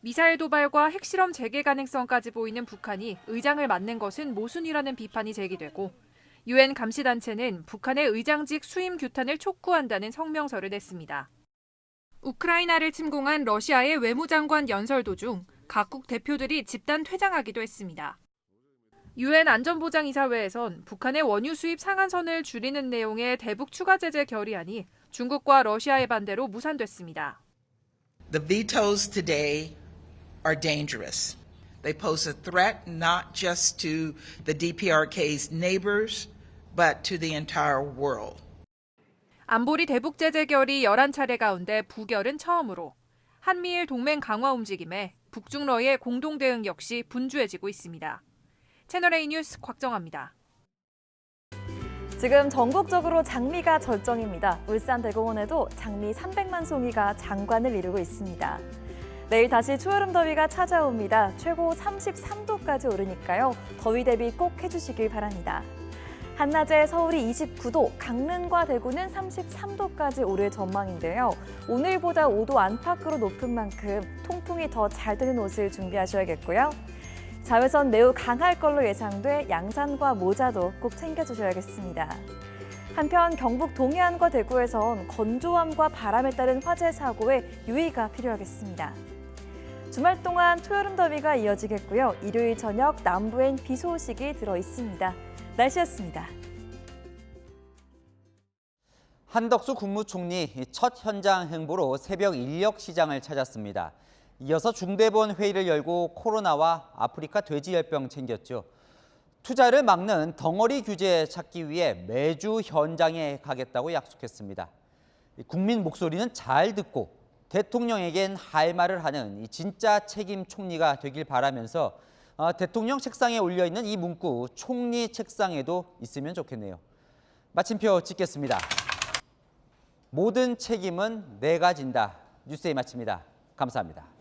미사일 도발과 핵실험 재개 가능성까지 보이는 북한이 의장을 맡는 것은 모순이라는 비판이 제기되고 UN 감시단체는 북한의 의장직 수임 규탄을 촉구한다는 성명서를 냈습니다. 우크라이나를 침공한 러시아의 외무장관 연설 도중 각국 대표들이 집단 퇴장하기도 했습니다. UN 안전보장이사회에선 북한의 원유 수입 상한선을 줄이는 내용의 대북 추가 제재 결의안이 중국과 러시아의 반대로 무산됐습니다. The vetoes today are dangerous. They pose a threat not just to the DPRK's neighbors, but to the entire world. 안보리 대북 제재 결의 11차례 가운데 부결은 처음으로 한미일 동맹 강화 움직임에 북중러의 공동 대응 역시 분주해지고 있습니다. 채널A 뉴스 곽정아입니다. 지금 전국적으로 장미가 절정입니다. 울산 대공원에도 장미 300만 송이가 장관을 이루고 있습니다. 내일 다시 초여름 더위가 찾아옵니다. 최고 33도까지 오르니까요. 더위 대비 꼭 해주시길 바랍니다. 한낮에 서울이 29도, 강릉과 대구는 33도까지 오를 전망인데요. 오늘보다 5도 안팎으로 높은 만큼 통풍이 더 잘 되는 옷을 준비하셔야겠고요. 자외선 매우 강할 걸로 예상돼 양산과 모자도 꼭 챙겨주셔야겠습니다. 한편 경북 동해안과 대구에선 건조함과 바람에 따른 화재 사고에 유의가 필요하겠습니다. 주말 동안 초여름 더위가 이어지겠고요. 일요일 저녁 남부엔 비 소식이 들어 있습니다. 날씨였습니다. 한덕수 국무총리 첫 현장 행보로 새벽 인력시장을 찾았습니다. 이어서 중대본 회의를 열고 코로나와 아프리카 돼지열병 챙겼죠. 투자를 막는 덩어리 규제 찾기 위해 매주 현장에 가겠다고 약속했습니다. 국민 목소리는 잘 듣고 대통령에겐 할 말을 하는 이 진짜 책임 총리가 되길 바라면서 대통령 책상에 올려있는 이 문구 총리 책상에도 있으면 좋겠네요. 마침표 찍겠습니다. 모든 책임은 내가 진다. 뉴스에 마칩니다. 감사합니다.